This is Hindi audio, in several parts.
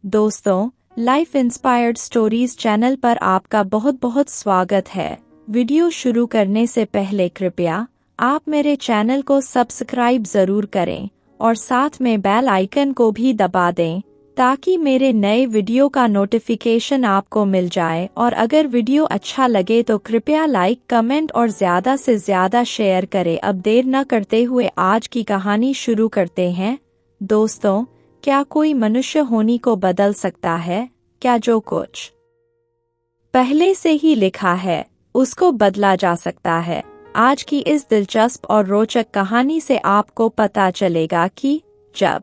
दोस्तों, लाइफ इंस्पायर्ड स्टोरीज चैनल पर आपका बहुत बहुत स्वागत है। वीडियो शुरू करने से पहले कृपया आप मेरे चैनल को सब्सक्राइब जरूर करें और साथ में बेल आइकन को भी दबा दें ताकि मेरे नए वीडियो का नोटिफिकेशन आपको मिल जाए। और अगर वीडियो अच्छा लगे तो कृपया लाइक, कमेंट और ज़्यादा से ज़्यादा शेयर करें। अब देर न करते हुए आज की कहानी शुरू करते हैं। दोस्तों, क्या कोई मनुष्य होनी को बदल सकता है? क्या जो कुछ पहले से ही लिखा है उसको बदला जा सकता है? आज की इस दिलचस्प और रोचक कहानी से आपको पता चलेगा कि जब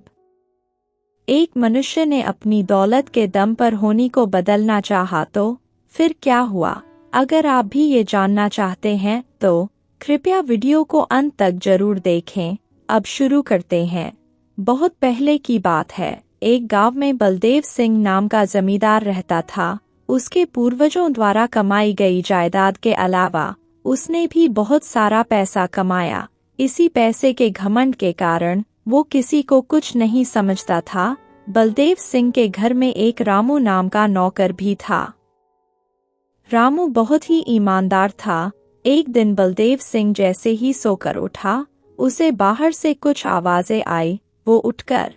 एक मनुष्य ने अपनी दौलत के दम पर होनी को बदलना चाहा तो फिर क्या हुआ। अगर आप भी ये जानना चाहते हैं तो कृपया वीडियो को अंत तक जरूर देखें। अब शुरू करते हैं। बहुत पहले की बात है। एक गांव में बलदेव सिंह नाम का जमींदार रहता था। उसके पूर्वजों द्वारा कमाई गई जायदाद के अलावा उसने भी बहुत सारा पैसा कमाया। इसी पैसे के घमंड के कारण वो किसी को कुछ नहीं समझता था। बलदेव सिंह के घर में एक रामू नाम का नौकर भी था। रामू बहुत ही ईमानदार था। एक दिन बलदेव सिंह जैसे ही सोकर उठा, उसे बाहर से कुछ आवाजें आई। वो उठकर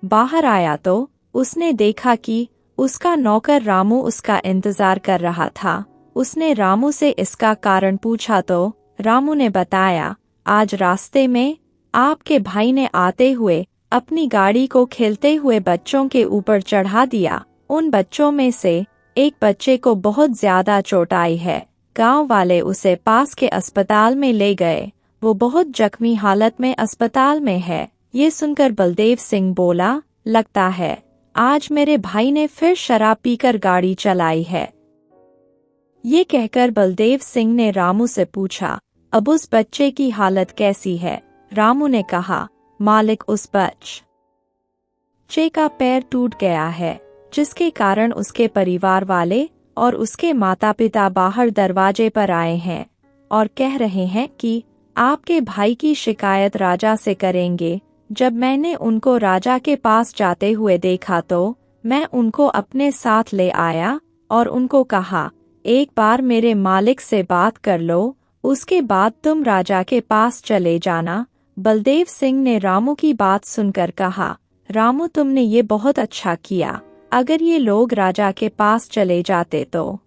बाहर आया तो उसने देखा कि उसका नौकर रामू उसका इंतजार कर रहा था। उसने रामू से इसका कारण पूछा तो रामू ने बताया, आज रास्ते में आपके भाई ने आते हुए अपनी गाड़ी को खेलते हुए बच्चों के ऊपर चढ़ा दिया। उन बच्चों में से एक बच्चे को बहुत ज्यादा चोट आई है। गांव वाले उसे पास के अस्पताल में ले गए। वो बहुत जख्मी हालत में अस्पताल में है। ये सुनकर बलदेव सिंह बोला, लगता है आज मेरे भाई ने फिर शराब पीकर गाड़ी चलाई है। ये कहकर बलदेव सिंह ने रामू से पूछा, अब उस बच्चे की हालत कैसी है? रामू ने कहा, मालिक, उस बच्चे का पैर टूट गया है, जिसके कारण उसके परिवार वाले और उसके माता पिता बाहर दरवाजे पर आए हैं और कह रहे हैं कि आपके भाई की शिकायत राजा से करेंगे। जब मैंने उनको राजा के पास जाते हुए देखा तो मैं उनको अपने साथ ले आया और उनको कहा, एक बार मेरे मालिक से बात कर लो, उसके बाद तुम राजा के पास चले जाना। बलदेव सिंह ने रामू की बात सुनकर कहा, रामू, तुमने ये बहुत अच्छा किया। अगर ये लोग राजा के पास चले जाते तो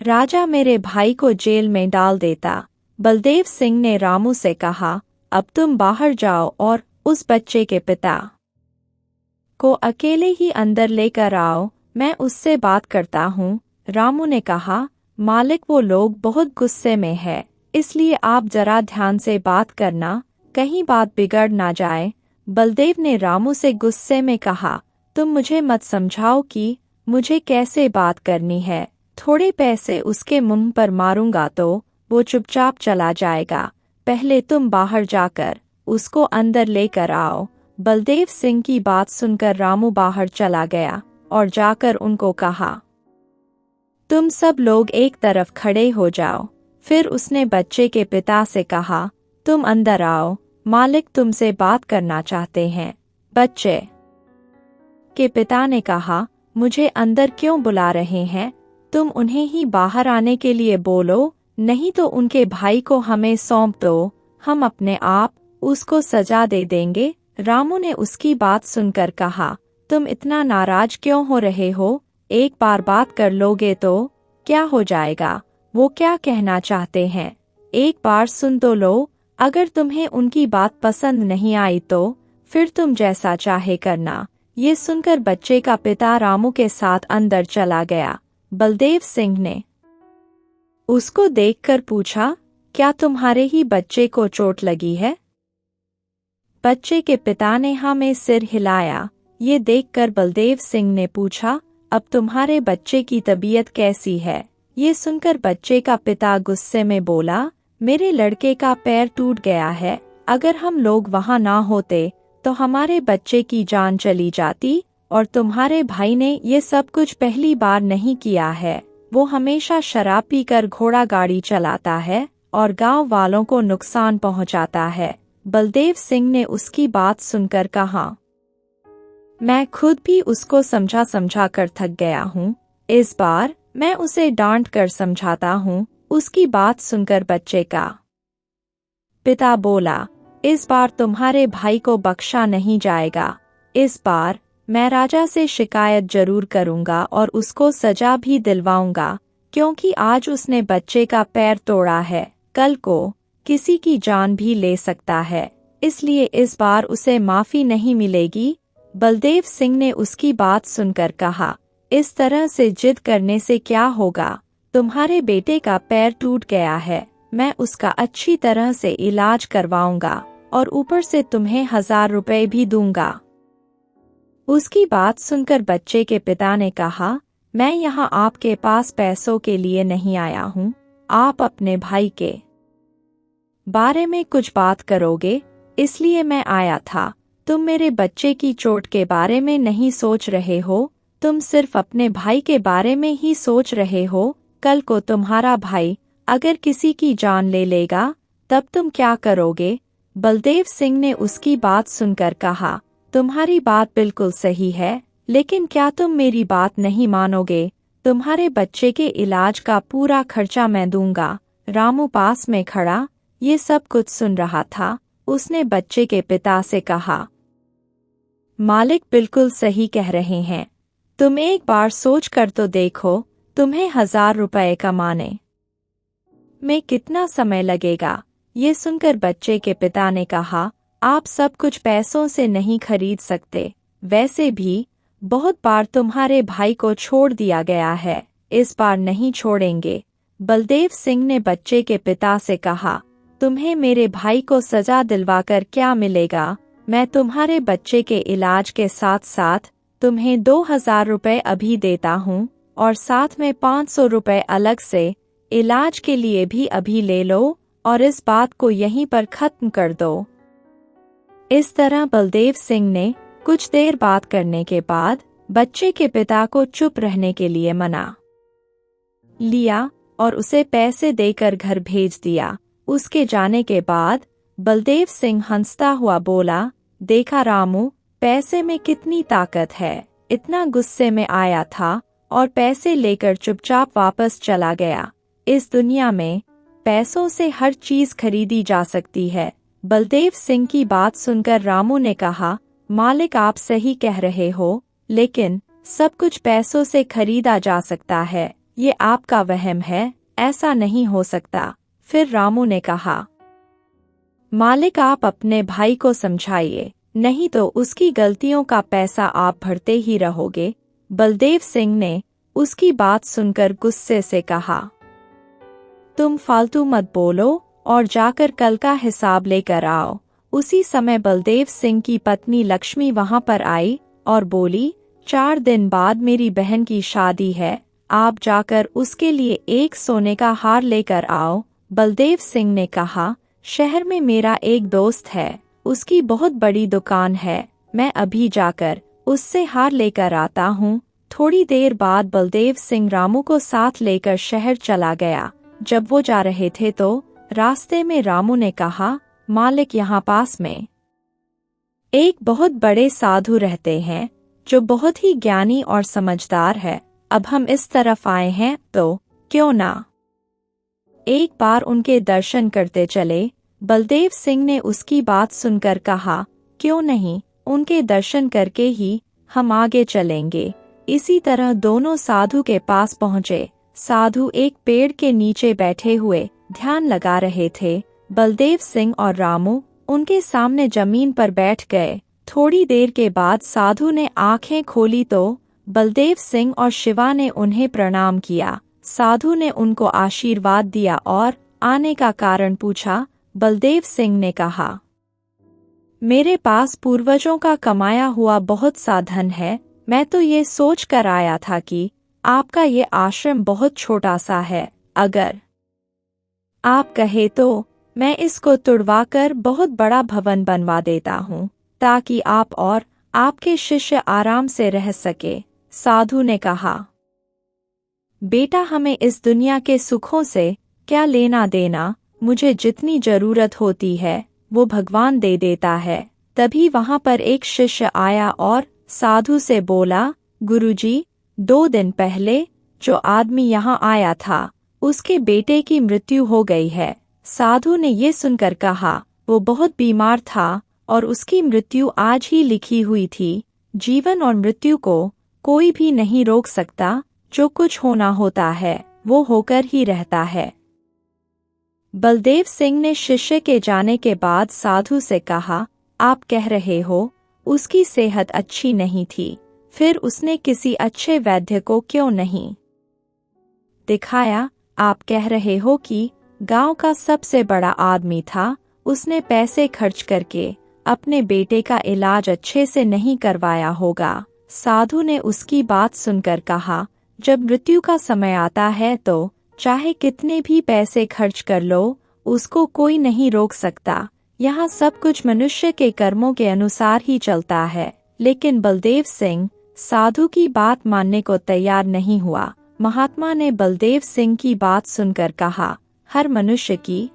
राजा मेरे भाई को जेल में डाल देता। बलदेव सिंह ने रामू से कहा, अब तुम बाहर जाओ और उस बच्चे के पिता को अकेले ही अंदर लेकर आओ, मैं उससे बात करता हूँ। रामू ने कहा, मालिक, वो लोग बहुत गुस्से में है, इसलिए आप जरा ध्यान से बात करना, कहीं बात बिगड़ ना जाए। बलदेव ने रामू से गुस्से में कहा, तुम मुझे मत समझाओ कि मुझे कैसे बात करनी है। थोड़े पैसे उसके मुंह पर मारूंगा तो वो चुपचाप चला जाएगा। पहले तुम बाहर जाकर उसको अंदर लेकर आओ। बलदेव सिंह की बात सुनकर रामू बाहर चला गया और जाकर उनको कहा, तुम सब लोग एक तरफ खड़े हो जाओ। फिर उसने बच्चे के पिता से कहा, तुम अंदर आओ, मालिक तुमसे बात करना चाहते हैं। बच्चे के पिता ने कहा, मुझे अंदर क्यों बुला रहे हैं? तुम उन्हें ही बाहर आने के लिए बोलो, नहीं तो उनके भाई को हमें सौंप दो, हम अपने आप उसको सजा दे देंगे। रामू ने उसकी बात सुनकर कहा, तुम इतना नाराज क्यों हो रहे हो? एक बार बात कर लोगे तो क्या हो जाएगा? वो क्या कहना चाहते हैं एक बार सुन तो लो। अगर तुम्हें उनकी बात पसंद नहीं आई तो फिर तुम जैसा चाहे करना। ये सुनकर बच्चे का पिता रामू के साथ अंदर चला गया। बलदेव सिंह ने उसको देखकर पूछा, क्या तुम्हारे ही बच्चे को चोट लगी है? बच्चे के पिता ने हाँ में सिर हिलाया। ये देखकर बलदेव सिंह ने पूछा, अब तुम्हारे बच्चे की तबीयत कैसी है? ये सुनकर बच्चे का पिता गुस्से में बोला, मेरे लड़के का पैर टूट गया है। अगर हम लोग वहाँ ना होते तो हमारे बच्चे की जान चली जाती। और तुम्हारे भाई ने ये सब कुछ पहली बार नहीं किया है। वो हमेशा शराब पीकर घोड़ा गाड़ी चलाता है और गांव वालों को नुकसान पहुंचाता है। बलदेव सिंह ने उसकी बात सुनकर कहा, मैं खुद भी उसको समझा समझा कर थक गया हूँ। इस बार मैं उसे डांट कर समझाता हूँ। उसकी बात सुनकर बच्चे का पिता बोला, इस बार तुम्हारे भाई को बख्शा नहीं जाएगा। इस बार मैं राजा से शिकायत जरूर करूंगा और उसको सजा भी दिलवाऊंगा, क्योंकि आज उसने बच्चे का पैर तोड़ा है, कल को किसी की जान भी ले सकता है, इसलिए इस बार उसे माफी नहीं मिलेगी। बलदेव सिंह ने उसकी बात सुनकर कहा, इस तरह से जिद करने से क्या होगा? तुम्हारे बेटे का पैर टूट गया है, मैं उसका अच्छी तरह से इलाज करवाऊंगा और ऊपर से तुम्हें 1000 रुपए भी दूंगा। उसकी बात सुनकर बच्चे के पिता ने कहा, मैं यहाँ आपके पास पैसों के लिए नहीं आया हूँ। आप अपने भाई के बारे में कुछ बात करोगे, इसलिए मैं आया था। तुम मेरे बच्चे की चोट के बारे में नहीं सोच रहे हो, तुम सिर्फ अपने भाई के बारे में ही सोच रहे हो। कल को तुम्हारा भाई अगर किसी की जान ले लेगा, तब तुम क्या करोगे? बलदेव सिंह ने उसकी बात सुनकर कहा, तुम्हारी बात बिल्कुल सही है, लेकिन क्या तुम मेरी बात नहीं मानोगे? तुम्हारे बच्चे के इलाज का पूरा खर्चा मैं दूंगा। रामू पास में खड़ा ये सब कुछ सुन रहा था। उसने बच्चे के पिता से कहा, मालिक बिल्कुल सही कह रहे हैं। तुम एक बार सोच कर तो देखो, तुम्हें 1000 रुपए कमाने में कितना समय लगेगा? ये सुनकर बच्चे के पिता ने कहा, आप सब कुछ पैसों से नहीं खरीद सकते। वैसे भी बहुत बार तुम्हारे भाई को छोड़ दिया गया है, इस बार नहीं छोड़ेंगे। बलदेव सिंह ने बच्चे के पिता से कहा, तुम्हें मेरे भाई को सजा दिलवाकर क्या मिलेगा? मैं तुम्हारे बच्चे के इलाज के साथ साथ तुम्हें 2000 रुपए अभी देता हूँ और साथ में 500 रुपए अलग से इलाज के लिए भी अभी ले लो और इस बात को यहीं पर खत्म कर दो। इस तरह बलदेव सिंह ने कुछ देर बात करने के बाद बच्चे के पिता को चुप रहने के लिए मना लिया और उसे पैसे देकर घर भेज दिया। उसके जाने के बाद बलदेव सिंह हंसता हुआ बोला, देखा रामू, पैसे में कितनी ताकत है। इतना गुस्से में आया था और पैसे लेकर चुपचाप वापस चला गया। इस दुनिया में पैसों से हर चीज खरीदी जा सकती है। बलदेव सिंह की बात सुनकर रामू ने कहा, मालिक आप सही कह रहे हो, लेकिन सब कुछ पैसों से खरीदा जा सकता है, ये आपका वहम है, ऐसा नहीं हो सकता। फिर रामू ने कहा, मालिक आप अपने भाई को समझाइए, नहीं तो उसकी गलतियों का पैसा आप भरते ही रहोगे। बलदेव सिंह ने उसकी बात सुनकर गुस्से से कहा, तुम फालतू मत बोलो और जाकर कल का हिसाब लेकर आओ। उसी समय बलदेव सिंह की पत्नी लक्ष्मी वहां पर आई और बोली, 4 दिन बाद मेरी बहन की शादी है, आप जाकर उसके लिए एक सोने का हार लेकर आओ। बलदेव सिंह ने कहा, शहर में मेरा एक दोस्त है, उसकी बहुत बड़ी दुकान है, मैं अभी जाकर उससे हार लेकर आता हूँ। थोड़ी देर बाद बलदेव सिंह रामू को साथ लेकर शहर चला गया। जब वो जा रहे थे तो रास्ते में रामू ने कहा, मालिक यहाँ पास में एक बहुत बड़े साधु रहते हैं जो बहुत ही ज्ञानी और समझदार है। अब हम इस तरफ आए हैं तो क्यों ना एक बार उनके दर्शन करते चले। बलदेव सिंह ने उसकी बात सुनकर कहा, क्यों नहीं, उनके दर्शन करके ही हम आगे चलेंगे। इसी तरह दोनों साधु के पास पहुँचे। साधु एक पेड़ के नीचे बैठे हुए ध्यान लगा रहे थे। बलदेव सिंह और रामू उनके सामने जमीन पर बैठ गए। थोड़ी देर के बाद साधु ने आंखें खोली तो बलदेव सिंह और शिवा ने उन्हें प्रणाम किया। साधु ने उनको आशीर्वाद दिया और आने का कारण पूछा। बलदेव सिंह ने कहा, मेरे पास पूर्वजों का कमाया हुआ बहुत सा धन है। मैं तो ये सोच कर आया था कि आपका ये आश्रम बहुत छोटा सा है, अगर आप कहे तो मैं इसको तुड़वाकर बहुत बड़ा भवन बनवा देता हूँ, ताकि आप और आपके शिष्य आराम से रह सके। साधु ने कहा, बेटा हमें इस दुनिया के सुखों से क्या लेना देना, मुझे जितनी जरूरत होती है वो भगवान दे देता है। तभी वहां पर एक शिष्य आया और साधु से बोला, गुरुजी, 2 दिन पहले जो आदमी यहाँ आया था उसके बेटे की मृत्यु हो गई है। साधु ने ये सुनकर कहा, वो बहुत बीमार था और उसकी मृत्यु आज ही लिखी हुई थी। जीवन और मृत्यु को कोई भी नहीं रोक सकता, जो कुछ होना होता है वो होकर ही रहता है। बलदेव सिंह ने शिष्य के जाने के बाद साधु से कहा, आप कह रहे हो उसकी सेहत अच्छी नहीं थी, फिर उसने किसी अच्छे वैद्य को क्यों नहीं दिखाया? आप कह रहे हो कि गांव का सबसे बड़ा आदमी था, उसने पैसे खर्च करके अपने बेटे का इलाज अच्छे से नहीं करवाया होगा। साधु ने उसकी बात सुनकर कहा, जब मृत्यु का समय आता है तो चाहे कितने भी पैसे खर्च कर लो, उसको कोई नहीं रोक सकता। यहाँ सब कुछ मनुष्य के कर्मों के अनुसार ही चलता है। लेकिन बलदेव सिंह साधु की बात मानने को तैयार नहीं हुआ। महात्मा ने बलदेव सिंह की बात सुनकर कहा, हर मनुष्य की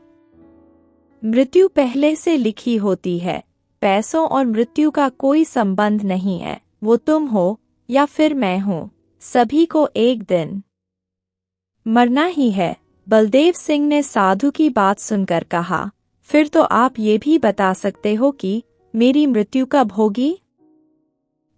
मृत्यु पहले से लिखी होती है। पैसों और मृत्यु का कोई संबंध नहीं है। वो तुम हो या फिर मैं हूँ, सभी को एक दिन मरना ही है। बलदेव सिंह ने साधु की बात सुनकर कहा, फिर तो आप ये भी बता सकते हो कि मेरी मृत्यु कब होगी?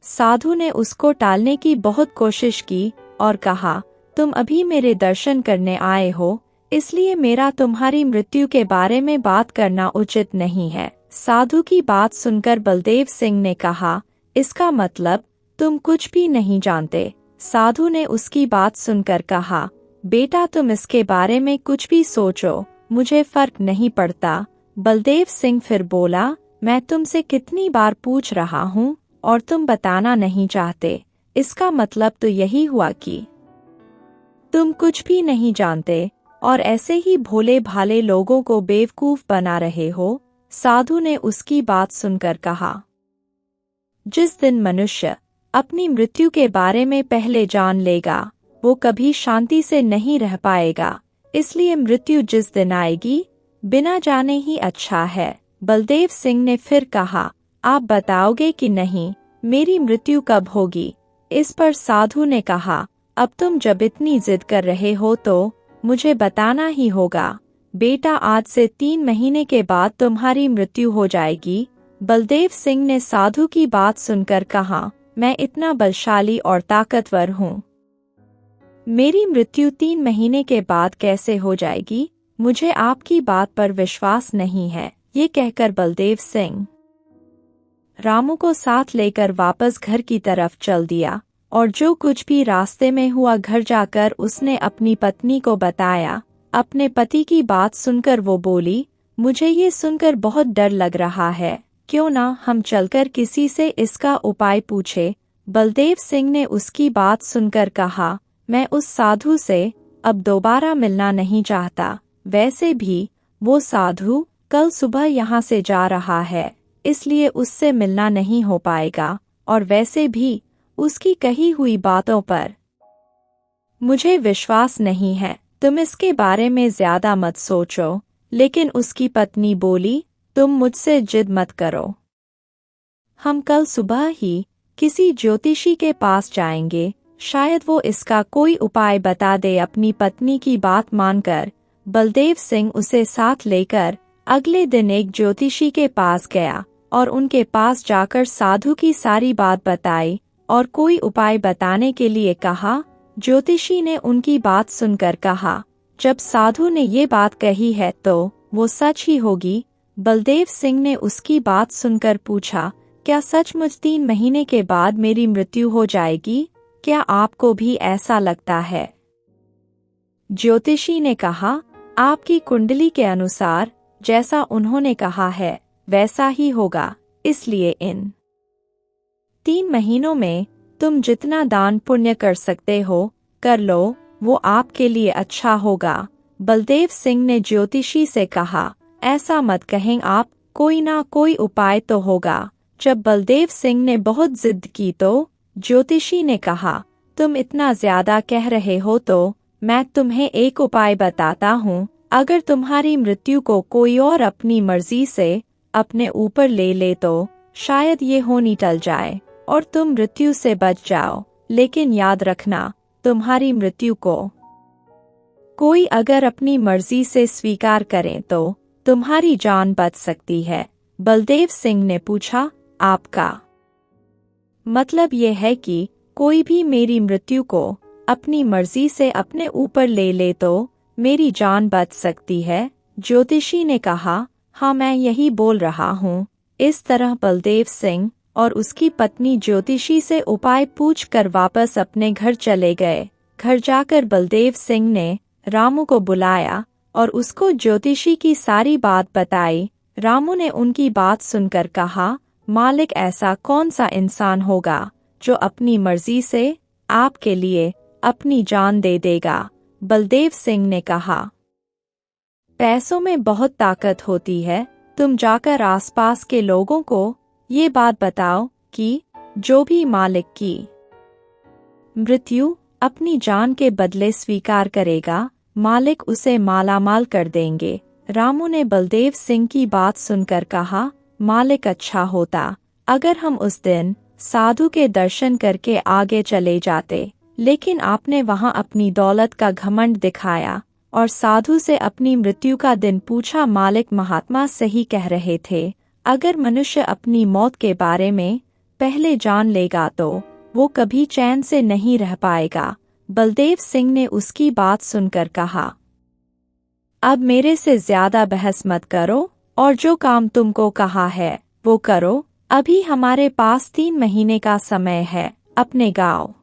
साधु ने उसको टालने की बहुत कोशिश की और कहा, तुम अभी मेरे दर्शन करने आए हो, इसलिए मेरा तुम्हारी मृत्यु के बारे में बात करना उचित नहीं है। साधु की बात सुनकर बलदेव सिंह ने कहा, इसका मतलब तुम कुछ भी नहीं जानते। साधु ने उसकी बात सुनकर कहा, बेटा तुम इसके बारे में कुछ भी सोचो, मुझे फर्क नहीं पड़ता। बलदेव सिंह फिर बोला, मैं तुमसे कितनी बार पूछ रहा हूँ और तुम बताना नहीं चाहते, इसका मतलब तो यही हुआ कि तुम कुछ भी नहीं जानते और ऐसे ही भोले भाले लोगों को बेवकूफ बना रहे हो। साधु ने उसकी बात सुनकर कहा, जिस दिन मनुष्य अपनी मृत्यु के बारे में पहले जान लेगा, वो कभी शांति से नहीं रह पाएगा। इसलिए मृत्यु जिस दिन आएगी, बिना जाने ही अच्छा है। बलदेव सिंह ने फिर कहा, आप बताओगे कि नहीं, मेरी मृत्यु कब होगी? इस पर साधु ने कहा, अब तुम जब इतनी जिद कर रहे हो तो मुझे बताना ही होगा। बेटा, आज से 3 महीने के बाद तुम्हारी मृत्यु हो जाएगी। बलदेव सिंह ने साधु की बात सुनकर कहा, मैं इतना बलशाली और ताकतवर हूँ, मेरी मृत्यु 3 महीने के बाद कैसे हो जाएगी? मुझे आपकी बात पर विश्वास नहीं है। ये कहकर बलदेव सिंह रामू को साथ लेकर वापस घर की तरफ चल दिया और जो कुछ भी रास्ते में हुआ घर जाकर उसने अपनी पत्नी को बताया। अपने पति की बात सुनकर वो बोली, मुझे ये सुनकर बहुत डर लग रहा है, क्यों ना हम चलकर किसी से इसका उपाय पूछे। बलदेव सिंह ने उसकी बात सुनकर कहा, मैं उस साधु से अब दोबारा मिलना नहीं चाहता। वैसे भी वो साधु कल सुबह यहाँ से जा रहा है, इसलिए उससे मिलना नहीं हो पाएगा और वैसे भी उसकी कही हुई बातों पर मुझे विश्वास नहीं है। तुम इसके बारे में ज्यादा मत सोचो। लेकिन उसकी पत्नी बोली, तुम मुझसे जिद मत करो, हम कल सुबह ही किसी ज्योतिषी के पास जाएंगे, शायद वो इसका कोई उपाय बता दे। अपनी पत्नी की बात मानकर बलदेव सिंह उसे साथ लेकर अगले दिन एक ज्योतिषी के पास गया और उनके पास जाकर साधु की सारी बात बताई और कोई उपाय बताने के लिए कहा। ज्योतिषी ने उनकी बात सुनकर कहा, जब साधु ने ये बात कही है तो वो सच ही होगी। बलदेव सिंह ने उसकी बात सुनकर पूछा, क्या सचमुच 3 महीने के बाद मेरी मृत्यु हो जाएगी? क्या आपको भी ऐसा लगता है? ज्योतिषी ने कहा, आपकी कुंडली के अनुसार जैसा उन्होंने कहा है वैसा ही होगा, इसलिए इन 3 महीनों में तुम जितना दान पुण्य कर सकते हो कर लो, वो आपके लिए अच्छा होगा। बलदेव सिंह ने ज्योतिषी से कहा, ऐसा मत कहें आप, कोई ना कोई उपाय तो होगा। जब बलदेव सिंह ने बहुत जिद की तो ज्योतिषी ने कहा, तुम इतना ज्यादा कह रहे हो तो मैं तुम्हें एक उपाय बताता हूँ। अगर तुम्हारी मृत्यु को कोई और अपनी मर्जी से अपने ऊपर ले ले तो शायद ये होनी टल जाए और तुम मृत्यु से बच जाओ। लेकिन याद रखना, तुम्हारी मृत्यु को कोई अगर अपनी मर्जी से स्वीकार करे तो तुम्हारी जान बच सकती है। बलदेव सिंह ने पूछा, आपका मतलब ये है कि कोई भी मेरी मृत्यु को अपनी मर्जी से अपने ऊपर ले ले तो मेरी जान बच सकती है? ज्योतिषी ने कहा, हाँ मैं यही बोल रहा हूँ। इस तरह बलदेव सिंह और उसकी पत्नी ज्योतिषी से उपाय पूछकर वापस अपने घर चले गए। घर जाकर बलदेव सिंह ने रामू को बुलाया और उसको ज्योतिषी की सारी बात बताई। रामू ने उनकी बात सुनकर कहा, मालिक ऐसा कौन सा इंसान होगा जो अपनी मर्जी से आपके लिए अपनी जान दे देगा? बलदेव सिंह ने कहा, पैसों में बहुत ताकत होती है। तुम जाकर आसपास के लोगों को ये बात बताओ कि जो भी मालिक की मृत्यु अपनी जान के बदले स्वीकार करेगा, मालिक उसे मालामाल कर देंगे। रामू ने बलदेव सिंह की बात सुनकर कहा, मालिक अच्छा होता अगर हम उस दिन साधु के दर्शन करके आगे चले जाते, लेकिन आपने वहां अपनी दौलत का घमंड दिखाया और साधु से अपनी मृत्यु का दिन पूछा। मालिक महात्मा सही कह रहे थे, अगर मनुष्य अपनी मौत के बारे में पहले जान लेगा तो वो कभी चैन से नहीं रह पाएगा। बलदेव सिंह ने उसकी बात सुनकर कहा, अब मेरे से ज्यादा बहस मत करो और जो काम तुमको कहा है वो करो। अभी हमारे पास 3 महीने का समय है। अपने गांव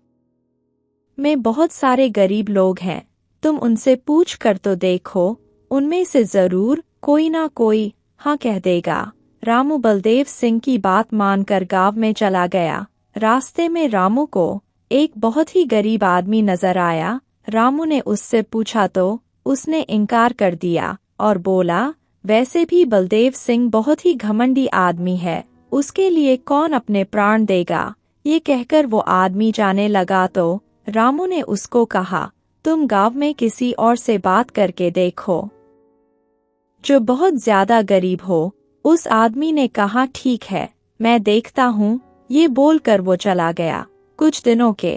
में बहुत सारे गरीब लोग हैं, तुम उनसे पूछ कर तो देखो, उनमें से जरूर कोई ना कोई हाँ कह देगा। रामू बलदेव सिंह की बात मानकर गांव में चला गया। रास्ते में रामू को एक बहुत ही गरीब आदमी नजर आया। रामू ने उससे पूछा तो उसने इनकार कर दिया और बोला, वैसे भी बलदेव सिंह बहुत ही घमंडी आदमी है, उसके लिए कौन अपने प्राण देगा। ये कहकर वो आदमी जाने लगा तो रामू ने उसको कहा, तुम गांव में किसी और से बात करके देखो जो बहुत ज्यादा गरीब हो। उस आदमी ने कहा, ठीक है मैं देखता हूँ। ये बोलकर वो चला गया। कुछ दिनों के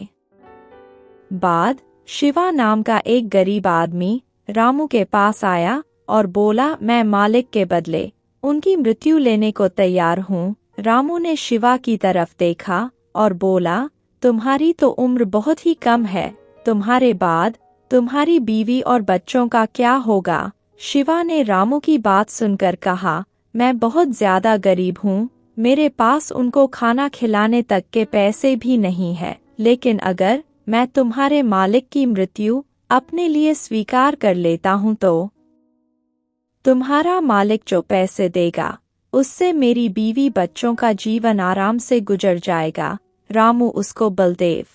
बाद शिवा नाम का एक गरीब आदमी रामू के पास आया और बोला, मैं मालिक के बदले उनकी मृत्यु लेने को तैयार हूँ। रामू ने शिवा की तरफ देखा और बोला, तुम्हारी तो उम्र बहुत ही कम है, तुम्हारे बाद तुम्हारी बीवी और बच्चों का क्या होगा? शिवा ने रामू की बात सुनकर कहा, मैं बहुत ज्यादा गरीब हूँ, मेरे पास उनको खाना खिलाने तक के पैसे भी नहीं है, लेकिन अगर मैं तुम्हारे मालिक की मृत्यु अपने लिए स्वीकार कर लेता हूँ तो तुम्हारा मालिक जो पैसे देगा उससे मेरी बीवी बच्चों का जीवन आराम से गुजर जाएगा। रामू उसको बलदेव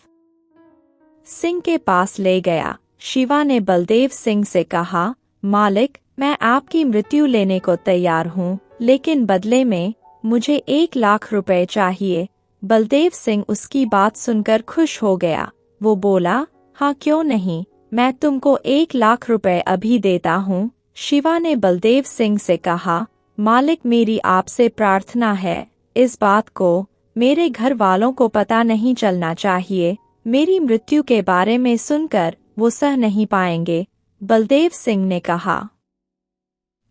सिंह के पास ले गया। शिवा ने बलदेव सिंह से कहा, मालिक मैं आपकी मृत्यु लेने को तैयार हूँ, लेकिन बदले में मुझे 1 लाख रुपए चाहिए। बलदेव सिंह उसकी बात सुनकर खुश हो गया। वो बोला, हाँ क्यों नहीं, मैं तुमको 1 लाख रुपए अभी देता हूँ। शिवा ने बलदेव सिंह से कहा, मालिक मेरी आपसे प्रार्थना है, इस बात को मेरे घर वालों को पता नहीं चलना चाहिए, मेरी मृत्यु के बारे में सुनकर वो सह नहीं पाएंगे। बलदेव सिंह ने कहा,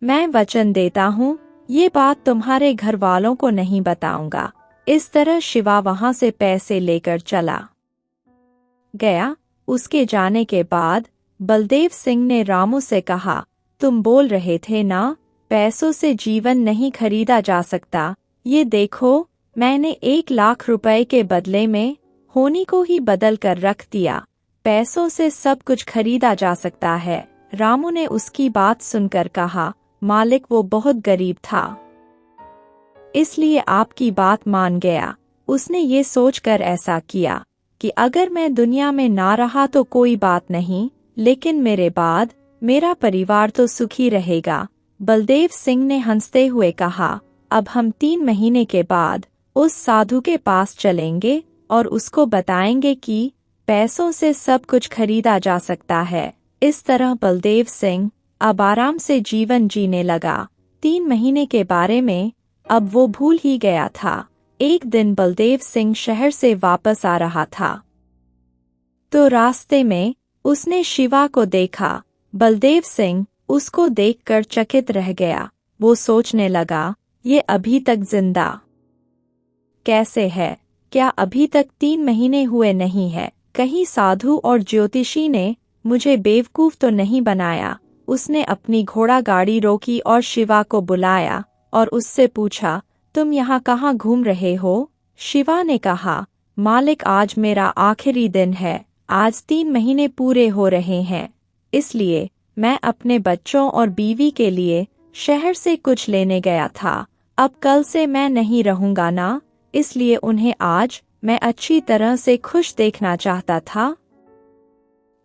मैं वचन देता हूँ ये बात तुम्हारे घर वालों को नहीं बताऊंगा। इस तरह शिवा वहां से पैसे लेकर चला गया। उसके जाने के बाद बलदेव सिंह ने रामू से कहा, तुम बोल रहे थे ना, पैसों से जीवन नहीं खरीदा जा सकता। ये देखो मैंने 1 लाख रुपए के बदले में होनी को ही बदल कर रख दिया। पैसों से सब कुछ खरीदा जा सकता है। रामू ने उसकी बात सुनकर कहा, मालिक वो बहुत गरीब था, इसलिए आपकी बात मान गया। उसने ये सोचकर ऐसा किया कि अगर मैं दुनिया में ना रहा तो कोई बात नहीं, लेकिन मेरे बाद मेरा परिवार तो सुखी रहेगा। बलदेव सिंह ने हंसते हुए कहा, अब हम 3 महीने के बाद उस साधु के पास चलेंगे और उसको बताएंगे कि पैसों से सब कुछ खरीदा जा सकता है। इस तरह बलदेव सिंह अब आराम से जीवन जीने लगा। 3 महीने के बारे में अब वो भूल ही गया था। एक दिन बलदेव सिंह शहर से वापस आ रहा था, तो रास्ते में उसने शिवा को देखा। बलदेव सिंह उसको देखकर चकित रह गया। वो सोचने लगा, ये अभी तक जिंदा कैसे है? क्या अभी तक 3 महीने हुए नहीं है? कहीं साधु और ज्योतिषी ने मुझे बेवकूफ तो नहीं बनाया? उसने अपनी घोड़ा गाड़ी रोकी और शिवा को बुलाया और उससे पूछा, तुम यहाँ कहाँ घूम रहे हो? शिवा ने कहा, मालिक, आज मेरा आखिरी दिन है। आज 3 महीने पूरे हो रहे हैं, इसलिए मैं अपने बच्चों और बीवी के लिए शहर से कुछ लेने गया था। अब कल से मैं नहीं रहूंगा ना, इसलिए उन्हें आज मैं अच्छी तरह से खुश देखना चाहता था।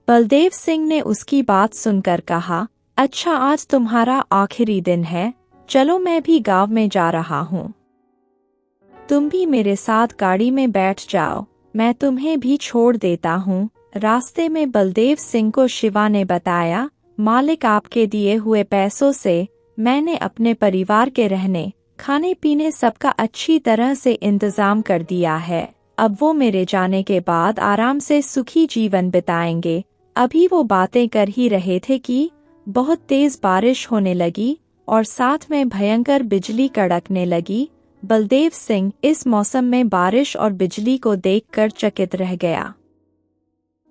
बलदेव सिंह ने उसकी बात सुनकर कहा, अच्छा, आज तुम्हारा आखिरी दिन है, चलो मैं भी गांव में जा रहा हूँ। तुम भी मेरे साथ गाड़ी में बैठ जाओ, मैं तुम्हें भी छोड़ देता हूँ। रास्ते में बलदेव सिंह को शिवा ने बताया, मालिक, आपके दिए हुए पैसों से मैंने अपने परिवार के रहने खाने पीने सबका अच्छी तरह से इंतजाम कर दिया है। अब वो मेरे जाने के बाद आराम से सुखी जीवन बिताएंगे। अभी वो बातें कर ही रहे थे कि बहुत तेज बारिश होने लगी और साथ में भयंकर बिजली कड़कने लगी। बलदेव सिंह इस मौसम में बारिश और बिजली को देखकर चकित रह गया।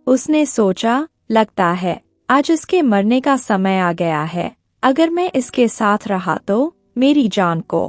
उसने सोचा, लगता है आज इसके मरने का समय आ गया है। अगर मैं इसके साथ रहा तो मेरी जान को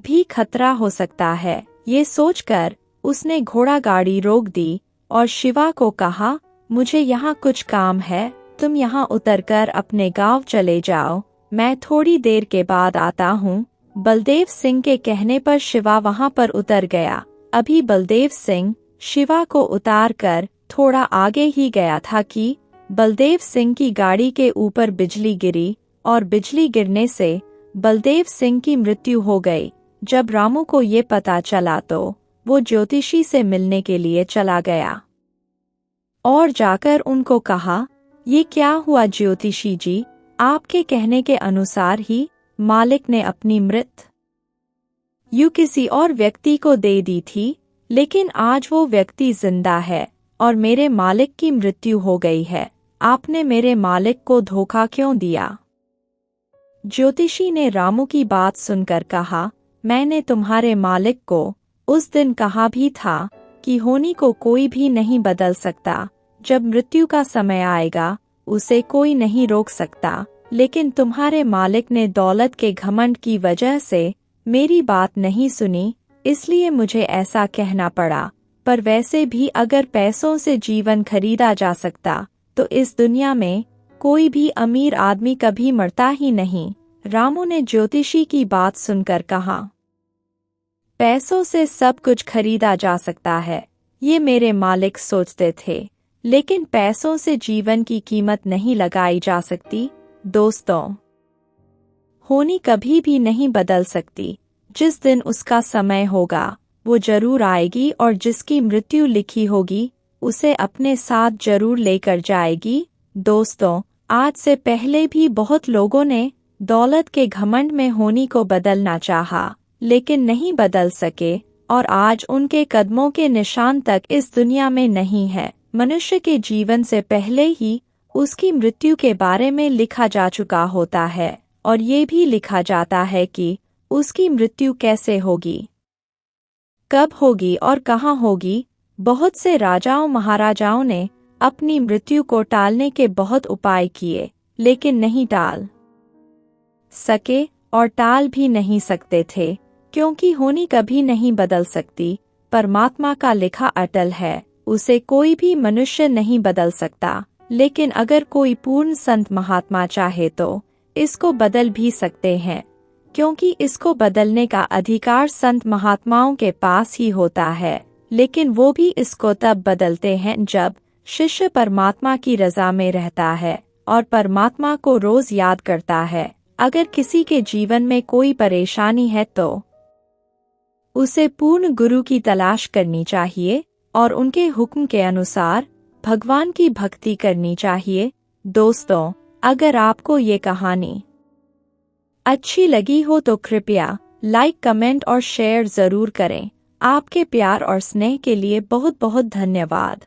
भी खतरा हो सकता है। ये सोचकर उसने घोड़ा गाड़ी रोक दी और शिवा को कहा, मुझे यहाँ कुछ काम है, तुम यहाँ उतरकर अपने गांव चले जाओ, मैं थोड़ी देर के बाद आता हूँ। बलदेव सिंह के कहने पर शिवा वहाँ पर उतर गया। अभी बलदेव सिंह शिवा को उतारकर थोड़ा आगे ही गया था कि बलदेव सिंह की गाड़ी के ऊपर बिजली गिरी और बिजली गिरने से बलदेव सिंह की मृत्यु हो गई। जब रामू को ये पता चला तो वो ज्योतिषी से मिलने के लिए चला गया और जाकर उनको कहा, ये क्या हुआ ज्योतिषी जी? आपके कहने के अनुसार ही मालिक ने अपनी मृत्यु किसी और व्यक्ति को दे दी थी, लेकिन आज वो व्यक्ति जिंदा है और मेरे मालिक की मृत्यु हो गई है। आपने मेरे मालिक को धोखा क्यों दिया? ज्योतिषी ने रामू की बात सुनकर कहा, मैंने तुम्हारे मालिक को उस दिन कहा भी था कि होनी को कोई भी नहीं बदल सकता। जब मृत्यु का समय आएगा उसे कोई नहीं रोक सकता, लेकिन तुम्हारे मालिक ने दौलत के घमंड की वजह से मेरी बात नहीं सुनी, इसलिए मुझे ऐसा कहना पड़ा। पर वैसे भी अगर पैसों से जीवन खरीदा जा सकता तो इस दुनिया में कोई भी अमीर आदमी कभी मरता ही नहीं। रामू ने ज्योतिषी की बात सुनकर कहा, पैसों से सब कुछ खरीदा जा सकता है, ये मेरे मालिक सोचते थे, लेकिन पैसों से जीवन की कीमत नहीं लगाई जा सकती। दोस्तों, होनी कभी भी नहीं बदल सकती। जिस दिन उसका समय होगा वो जरूर आएगी और जिसकी मृत्यु लिखी होगी उसे अपने साथ जरूर लेकर जाएगी। दोस्तों, आज से पहले भी बहुत लोगों ने दौलत के घमंड में होनी को बदलना चाहा, लेकिन नहीं बदल सके और आज उनके कदमों के निशान तक इस दुनिया में नहीं है। मनुष्य के जीवन से पहले ही उसकी मृत्यु के बारे में लिखा जा चुका होता है और ये भी लिखा जाता है कि उसकी मृत्यु कैसे होगी, कब होगी और कहाँ होगी। बहुत से राजाओं महाराजाओं ने अपनी मृत्यु को टालने के बहुत उपाय किए, लेकिन नहीं टाल सके और टाल भी नहीं सकते थे, क्योंकि होनी कभी नहीं बदल सकती। परमात्मा का लिखा अटल है, उसे कोई भी मनुष्य नहीं बदल सकता। लेकिन अगर कोई पूर्ण संत महात्मा चाहे तो इसको बदल भी सकते हैं, क्योंकि इसको बदलने का अधिकार संत महात्माओं के पास ही होता है। लेकिन वो भी इसको तब बदलते हैं जब शिष्य परमात्मा की रजा में रहता है और परमात्मा को रोज याद करता है। अगर किसी के जीवन में कोई परेशानी है तो उसे पूर्ण गुरु की तलाश करनी चाहिए और उनके हुक्म के अनुसार भगवान की भक्ति करनी चाहिए। दोस्तों, अगर आपको ये कहानी अच्छी लगी हो तो कृपया लाइक, कमेंट और शेयर ज़रूर करें। आपके प्यार और स्नेह के लिए बहुत बहुत धन्यवाद।